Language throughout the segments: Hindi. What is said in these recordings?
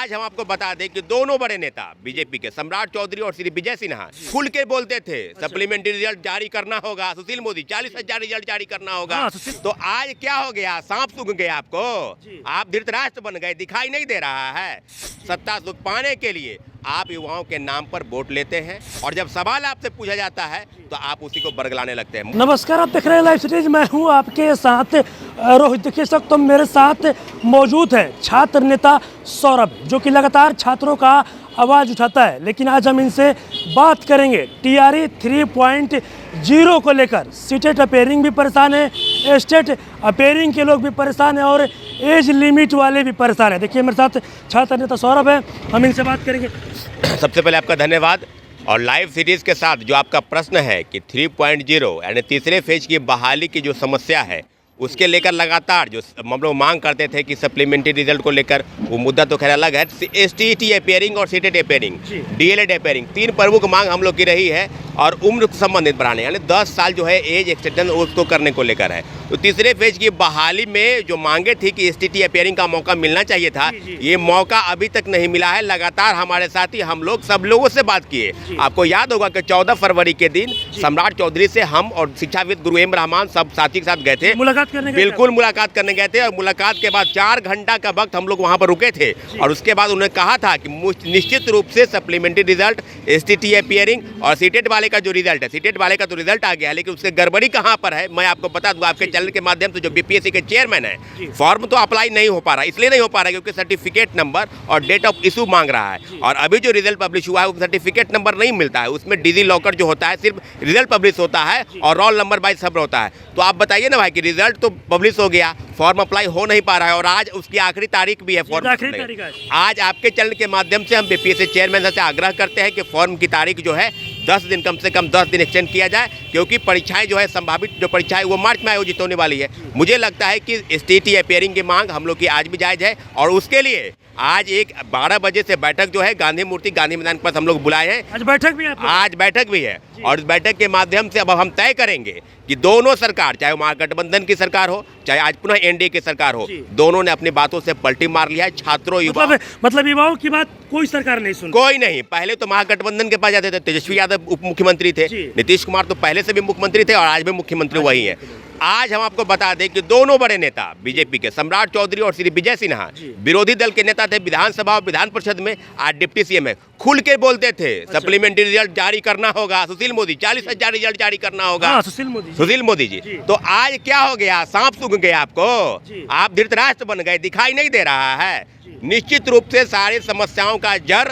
आज हम आपको बता दें कि दोनों बड़े नेता बीजेपी के सम्राट चौधरी और श्री विजय सिन्हा खुल के बोलते थे सप्लीमेंट्री रिजल्ट जारी करना होगा। सुशील मोदी 40,000 रिजल्ट जारी करना होगा। तो आज क्या हो गया, सांप सूंघ गया आपको, आप धृतराष्ट्र बन गए, दिखाई नहीं दे रहा है। सत्ता सुख पाने के लिए आप युवाओं के नाम पर वोट लेते हैं और जब सवाल आपसे पूछा जाता है तो आप उसी को बरगलाने लगते हैं। नमस्कार, आप देख रहे हैं लाइव सिटीज। मैं हूं आपके साथ रोहित। देखिए इस वक्त तो मेरे साथ मौजूद है छात्र नेता सौरभ, जो कि लगातार छात्रों का आवाज़ उठाता है। लेकिन आज हम इनसे बात करेंगे TRE 3.0 को लेकर। सीटेट अपेयरिंग भी परेशान है, स्टेट अपेयरिंग के लोग भी परेशान हैं और एज लिमिट वाले भी परेशान हैं। देखिए मेरे साथ छात्र नेता सौरभ है, हम इनसे बात करेंगे। सबसे पहले आपका धन्यवाद। और लाइव सीरीज के साथ जो आपका प्रश्न है कि 3.0 यानी तीसरे फेज की बहाली की जो समस्या है उसके लेकर लगातार जो हम लोग मांग करते थे कि सप्लीमेंट्री रिजल्ट को लेकर, वो मुद्दा तो खैर अलग है। STET अपेयरिंग और सीटेट अपेयरिंग, DLED अपेयरिंग, 3 प्रमुख मांग हम लोग की रही है। और उम्र संबंधित बढ़ाने यानी 10 साल जो है एज एक्सटेंशन उसको करने को लेकर है। तो तीसरे फेज की बहाली में जो मांगे थी कि STET अपेयरिंग का मौका मिलना चाहिए था, ये मौका अभी तक नहीं मिला है। लगातार हमारे साथी हम लोग सब लोगों से बात किए। आपको याद होगा कि 14 फरवरी के दिन सम्राट चौधरी से हम और शिक्षाविद गुरु एम रहमान सब साथी के साथ गए थे, बिल्कुल मुलाकात करने गए थे। और मुलाकात के बाद 4 घंटा का वक्त हम लोग वहाँ पर रुके थे और उसके बाद उन्होंने कहा था कि निश्चित रूप से सप्लीमेंट्री रिजल्ट, STET अपेयरिंग और सीटेट वाले का जो रिजल्ट है, सीटेट वाले का तो रिजल्ट आ गया है, लेकिन उससे गड़बड़ी कहाँ पर है मैं आपको बता दूं। आपके चैनल के माध्यम से जो BPSC के चेयरमैन है, फॉर्म तो अप्लाई नहीं हो पा रहा, इसलिए नहीं हो पा रहा क्योंकि सर्टिफिकेट नंबर और डेट ऑफ इशू मांग रहा है। और अभी जो रिजल्ट पब्लिश हुआ है वो सर्टिफिकेट नंबर नहीं मिलता है, उसमें डिजी लॉकर जो होता है सिर्फ रिजल्ट पब्लिश होता है और रोल नंबर बाई सब होता है। तो आप बताइए ना भाई कि रिजल्ट तो पब्लिश हो गया, फॉर्म अप्लाई हो नहीं पा रहा है और आज उसकी आखिरी तारीख भी है। फॉर्म आज आपके चैनल के माध्यम से हम BPSC चेयरमैन से आग्रह करते हैं कि फॉर्म की तारीख जो है 10 दिन, कम से कम 10 दिन एक्सटेंड किया जाए, क्योंकि परीक्षाएं जो है संभावित जो परीक्षाएं वो मार्च में आयोजित होने वाली है। मुझे लगता है कि STET अपेयरिंग की मांग हम लोग की आज भी जायज़ है और उसके लिए आज 12 बजे से बैठक जो है गांधी मूर्ति गांधी मैदान पर हम लोग बुलाए हैं। आज बैठक भी है और इस बैठक के माध्यम से अब हम तय करेंगे कि दोनों सरकार, चाहे महागठबंधन की सरकार हो चाहे आज पुनः NDA की सरकार हो, दोनों ने अपनी बातों से पलटी मार लिया है। छात्रों मतलब युवाओं की बात कोई सरकार नहीं सुन, कोई नहीं। पहले तो महागठबंधन के पास जाते थे, तेजस्वी यादव उप मुख्यमंत्री थे, नीतीश कुमार तो पहले से भी मुख्यमंत्री थे और आज भी मुख्यमंत्री वही है। आज हम आपको बता दें कि दोनों बड़े नेता बीजेपी के सम्राट चौधरी और श्री विजय सिन्हा विरोधी दल के नेता थे, विधानसभा और विधान परिषद में आज डिप्टी CM है, खुल के बोलते थे सप्लीमेंट्री रिजल्ट जारी करना होगा। सुशील मोदी 40,000 रिजल्ट जारी करना होगा। सुशील मोदी जी। तो आज क्या हो गया, सांप सूंघ गया आपको, आप धृतराष्ट्र बन गए, दिखाई नहीं दे रहा है। निश्चित रूप से सारी समस्याओं का जड़,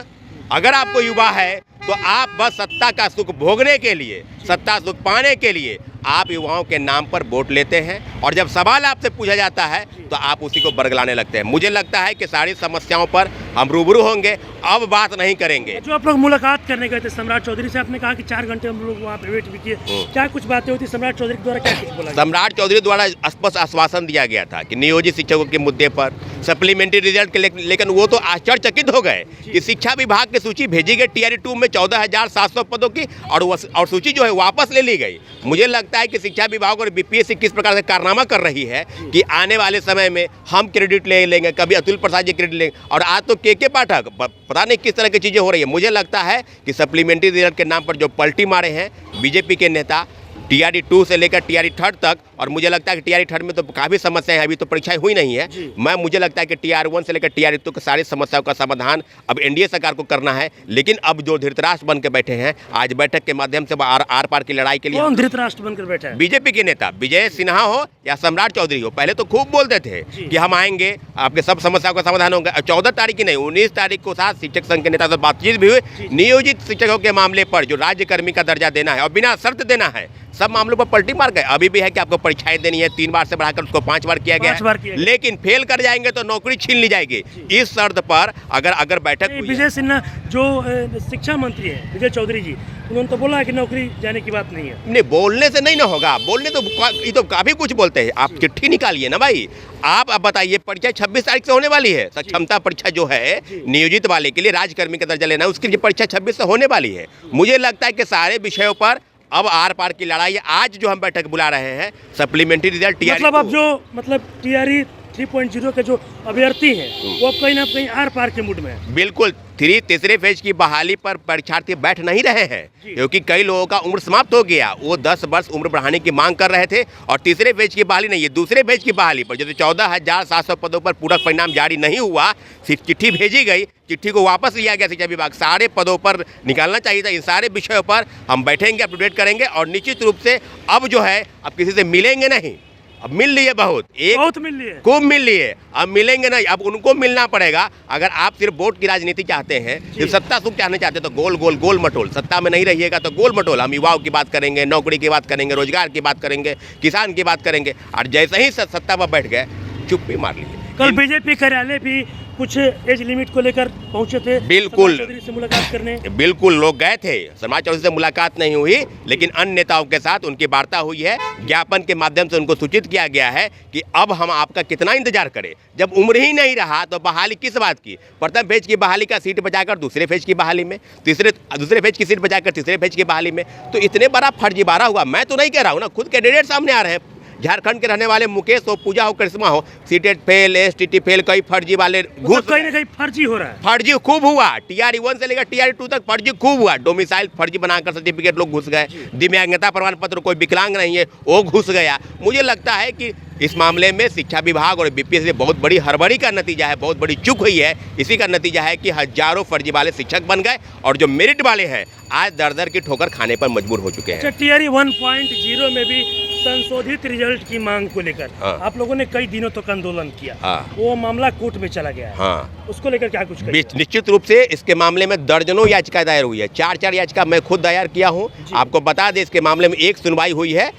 अगर आपको युवा है तो आप बस सत्ता का सुख भोगने के लिए, सत्ता सुख पाने के लिए आप युवाओं के नाम पर वोट लेते हैं और जब सवाल आपसे पूछा जाता है तो आप उसी को बरगलाने लगते हैं। मुझे लगता है कि सारी समस्याओं पर हम रूबरू होंगे, अब बात नहीं करेंगे। जो आप लोग मुलाकात करने गए थे सम्राट चौधरी से, आपने कहा कि 4 घंटे हम लोग वहाँ पे वेट भी किए, क्या कुछ बातें होती सम्राट चौधरी द्वारा, क्या कुछ बोला? सम्राट चौधरी द्वारा स्पष्ट आश्वासन दिया गया था कि नियोजित शिक्षकों के मुद्दे पर, सप्लीमेंट्री रिजल्ट के, लेकिन वो तो आश्चर्यचकित हो गए कि शिक्षा विभाग की सूची भेजी गई TRE 2 में 14,700 पदों की और सूची जो है वापस ले ली गई। मुझे लगता है कि शिक्षा विभाग और BPSC किस प्रकार से कारनामा कर रही है कि आने वाले समय में हम क्रेडिट ले लेंगे, कभी अतुल प्रसाद जी क्रेडिट लेंगे और आज तो KK पाठक, पता नहीं किस तरह की चीज़ें हो रही है। मुझे लगता है कि सप्लीमेंट्री रिजल्ट के नाम पर जो पलटी मारे हैं बीजेपी के नेता TRE 2 से लेकर TRE 3 तक, और मुझे लगता है कि TRE 3 में तो काफ़ी समस्याएं हैं, अभी तो परीक्षाएं हुई नहीं है। मुझे लगता है कि TRE 1 से लेकर TRE 2 की सारी समस्याओं का समाधान अब NDA सरकार को करना है। लेकिन अब जो धृतराष्ट्र बन के बैठे हैं, आज बैठक के माध्यम से आर पार की लड़ाई के लिए कौन धृतराष्ट्र बनकर बैठा है? बीजेपी के नेता विजय सिन्हा हो या सम्राट चौधरी हो। पहले तो खूब बोलते थे कि हम आएंगे, आपके सब समस्याओं का समाधान होगा। 14 तारीख की नहीं, 19 तारीख को साथ शिक्षक संघ के नेता से बातचीत भी हुई। नियोजित शिक्षकों के मामले पर जो राज्य कर्मी का दर्जा देना है और बिना शर्त देना है, सब मामलों पर पलटी मार गए। अभी भी है कि आपको परीक्षाएं देनी है, 3 बार से बढ़ाकर उसको 5 बार किया गया, लेकिन फेल कर जाएंगे तो नौकरी छीन ली जाएगी। इस शर्त पर अगर बैठक विजय सिन्हा जो शिक्षा मंत्री है, विजय चौधरी जी, उन्होंने तो बोला है कि नौकरी जाने की बात नहीं है। नहीं, बोलने से नहीं ना होगा, बोलने तो ये तो काफी कुछ बोलते हैं। आप चिट्ठी निकालिए ना भाई। आप अब बताइए, परीक्षा 26 तारीख से होने वाली है। सक्षमता परीक्षा जो है नियोजित वाले के लिए, राज्यकर्मी का दर्जा लेना है, उसकी परीक्षा 26 से होने वाली है। मुझे लगता है कि सारे विषयों पर अब आर पार की लड़ाई। आज जो हम बैठक बुला रहे हैं सप्लीमेंट्री रिजल्ट TRE, मतलब अब जो TRE 3.0 के जो अभ्यर्थी हैं वो अब कहीं ना कहीं आर पार के मूड में है। बिल्कुल तीसरे फेज की बहाली पर परीक्षार्थी बैठ नहीं रहे हैं क्योंकि कई लोगों का उम्र समाप्त हो गया। वो 10 वर्ष उम्र बढ़ाने की मांग कर रहे थे और तीसरे फेज की बहाली नहीं है, दूसरे फेज की बहाली पर जैसे 14,700 पदों पर पूरक परिणाम जारी नहीं हुआ, सिर्फ चिट्ठी भेजी गई, चिट्ठी को वापस लिया गया शिक्षा विभाग। सारे पदों पर निकालना चाहिए था। इन सारे विषयों पर हम बैठेंगे, अपडेट करेंगे और निश्चित रूप से अब जो है अब किसी से मिलेंगे नहीं। अब मिल लिए बहुत मिल लिए, खूब मिल लिए, अब मिलेंगे नहीं, अब उनको मिलना पड़ेगा। अगर आप सिर्फ वोट की राजनीति चाहते हैं, सिर्फ सत्ता सुख चाहना चाहते हैं तो गोल गोल गोल मटोल, सत्ता में नहीं रहिएगा तो गोल मटोल। हम युवाओं की बात करेंगे, नौकरी की बात करेंगे, रोजगार की बात करेंगे, किसान की बात करेंगे और जैसे ही सत्ता पर बैठ गए चुप्पी मार लीजिए। कल बीजेपी कार्यालय भी कुछ एज लिमिट को लेकर पहुंचे थे, बिल्कुल चौधरी से मुलाकात करने। बिल्कुल लोग गए थे, समाज चौधरी से मुलाकात नहीं हुई लेकिन अन्य नेताओं के साथ उनकी वार्ता हुई है। ज्ञापन के माध्यम से उनको सूचित किया गया है कि अब हम आपका कितना इंतजार करें, जब उम्र ही नहीं रहा तो बहाली किस बात की। प्रथम फेज की बहाली का सीट बचाकर दूसरे फेज की बहाली में, दूसरे फेज की सीट बचाकर तीसरे फेज की बहाली में, तो इतने बड़ा फर्जीवाड़ा हुआ। मैं तो नहीं कह रहा हूँ ना, खुद कैंडिडेट सामने आ रहे हैं। झारखंड के रहने वाले मुकेश हो, पूजा हो, करिश्मा हो, सीटेट फेल, एसटीटी फेल, कई फर्जी वाले घूस, कहीं ना कहीं फर्जी हो रहा है। फर्जी खूब हुआ, TRE 1 से लेकर TRE 2 तक फर्जी खूब हुआ। डोमिसाइल फर्जी बनाकर सर्टिफिकेट लोग घुस गए, दिव्यांगता प्रमाण पत्र, कोई विकलांग नहीं है वो घुस गया। मुझे लगता है कि इस मामले में शिक्षा विभाग और बीपीएससी बहुत बड़ी हड़बड़ी का नतीजा है, बहुत बड़ी चूक हुई है। इसी का नतीजा है कि हजारों फर्जी वाले शिक्षक बन गए और जो मेरिट वाले हैं आज दर दर की ठोकर खाने पर मजबूर हो चुके हैं। TRE 1.0 में भी संशोधित रिजल्ट की मांग को लेकर आप लोगों ने कई दिनों तक आंदोलन किया, वो मामला कोर्ट में चला गया है, उसको लेकर क्या कुछ कहिए? निश्चित रूप से इसके मामले में दर्जनों याचिका दायर हुई है, 4 याचिका मैं खुद दायर किया हूँ। आपको बता दें इसके मामले में एक सुनवाई हुई है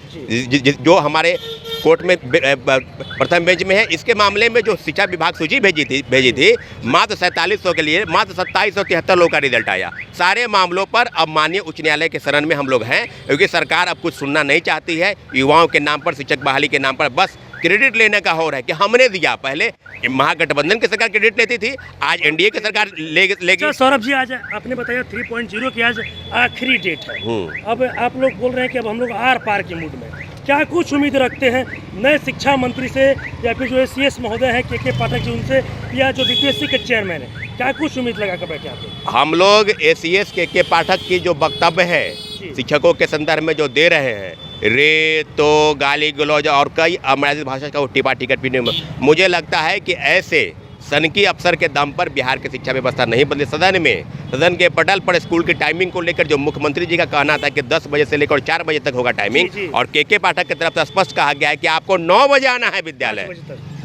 जो हमारे कोर्ट में प्रथम बेंच में है। इसके मामले में जो शिक्षा विभाग सूची भेजी थी मात्र 4700 के लिए मात्र 2773 लोगों का रिजल्ट आया। सारे मामलों पर अब माननीय उच्च न्यायालय के शरण में हम लोग हैं क्योंकि सरकार अब कुछ सुनना नहीं चाहती है। युवाओं के नाम पर, शिक्षक बहाली के नाम पर बस क्रेडिट लेने का हो रहा है कि हमने दिया। पहले महागठबंधन की सरकार क्रेडिट लेती थी, आज एनडीए की सरकार लेगी। सौरभ जी, आज आपने बताया 3.0 की आज आखिरी डेट है, अब आप लोग बोल रहे हैं कि अब हम लोग आर पार के मूड में, क्या कुछ उम्मीद रखते हैं नए शिक्षा मंत्री से या फिर जो सीएस महोदय हैं के पाठक जी उनसे, या जो बीपीएससी के चेयरमैन है, क्या कुछ उम्मीद लगा कर बैठे आप? हम लोग एसीएस के पाठक की जो वक्तव्य है शिक्षकों के संदर्भ में जो दे रहे हैं, रे तो गाली गलौज और कई अमराठी भाषा का टिपा टिकट भी नहीं, मुझे लगता है कि ऐसे सनकी अफसर के दम पर बिहार की शिक्षा व्यवस्था नहीं बदली। सदन के पटल पर स्कूल की टाइमिंग को लेकर जो मुख्यमंत्री जी का कहना था कि 10 बजे से लेकर 4 बजे तक होगा टाइमिंग, और के पाठक की तरफ से स्पष्ट कहा गया है कि आपको 9 बजे आना है विद्यालय,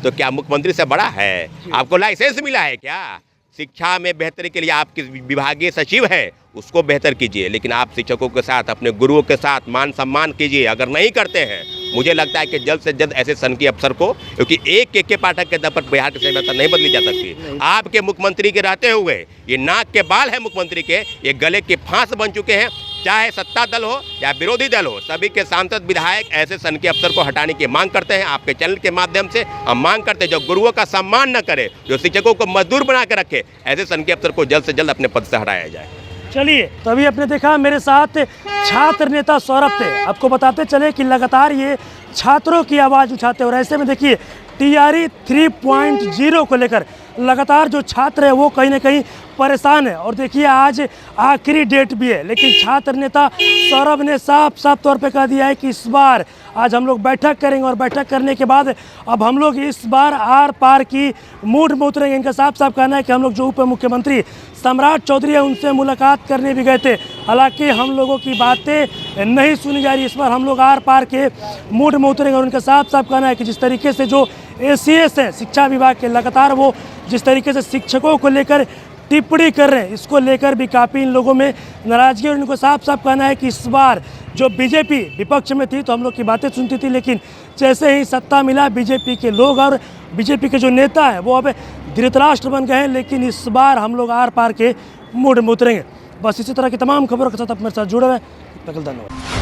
तो क्या मुख्यमंत्री से बड़ा है? आपको लाइसेंस मिला है क्या? शिक्षा में बेहतरी के लिए आपके विभागीय सचिव है, उसको बेहतर कीजिए, लेकिन आप शिक्षकों के साथ, अपने गुरुओं के साथ मान सम्मान कीजिए। अगर नहीं करते हैं, मुझे लगता है कि जल्द से जल्द ऐसे सनकी अफसर को, क्योंकि एक के पाठक के दम पर बिहार की शिक्षा व्यवस्था नहीं बदली जा सकती। आपके मुख्यमंत्री के रहते हुए ये नाक के बाल है मुख्यमंत्री के, ये गले के फांस बन चुके हैं। चाहे सत्ता दल हो या विरोधी दल हो, सभी के सांसद विधायक ऐसे सनकी अफसर को हटाने की मांग करते हैं। आपके चैनल के माध्यम से हम मांग करते हैं जो गुरुओं का सम्मान न करे, जो शिक्षकों को मजदूर बना के रखे, ऐसे सनकी अफसर को जल्द से जल्द अपने पद से हटाया जाए। चलिए, तभी आपने देखा मेरे साथ छात्र नेता सौरभ थे। आपको बताते चले कि लगातार ये छात्रों की आवाज़ उठाते और ऐसे में देखिए TRE 3.0 को लेकर लगातार जो छात्र है वो कहीं ना कहीं परेशान है। और देखिए आज आखिरी डेट भी है, लेकिन छात्र नेता सौरभ ने साफ तौर पे कह दिया है कि इस बार आज हम लोग बैठक करेंगे और बैठक करने के बाद अब हम लोग इस बार आर पार की मूड में उतरेंगे। इनका साफ कहना है कि हम लोग जो उप मुख्यमंत्री सम्राट चौधरी है उनसे मुलाकात करने भी गए थे, हालांकि हम लोगों की बातें नहीं सुनी जा रही। इस बार हम लोग आर पार के मूड में उतरेंगे और उनका साफ कहना है कि जिस तरीके से जो ACS है शिक्षा विभाग के, लगातार वो जिस तरीके से शिक्षकों को लेकर टिप्पणी कर रहे हैं, इसको लेकर भी काफ़ी इन लोगों में नाराजगी। और इनको साफ कहना है कि इस बार जो बीजेपी विपक्ष में थी तो हम लोग की बातें सुनती थी, लेकिन जैसे ही सत्ता मिला बीजेपी के लोग और बीजेपी के जो नेता हैं वो अब धृतराष्ट्र बन गए हैं। लेकिन इस बार हम लोग आर पार के मूड में उतरेंगे। बस इसी तरह की तमाम खबरों के साथ आप मेरे साथ जुड़े रहे। धन्यवाद।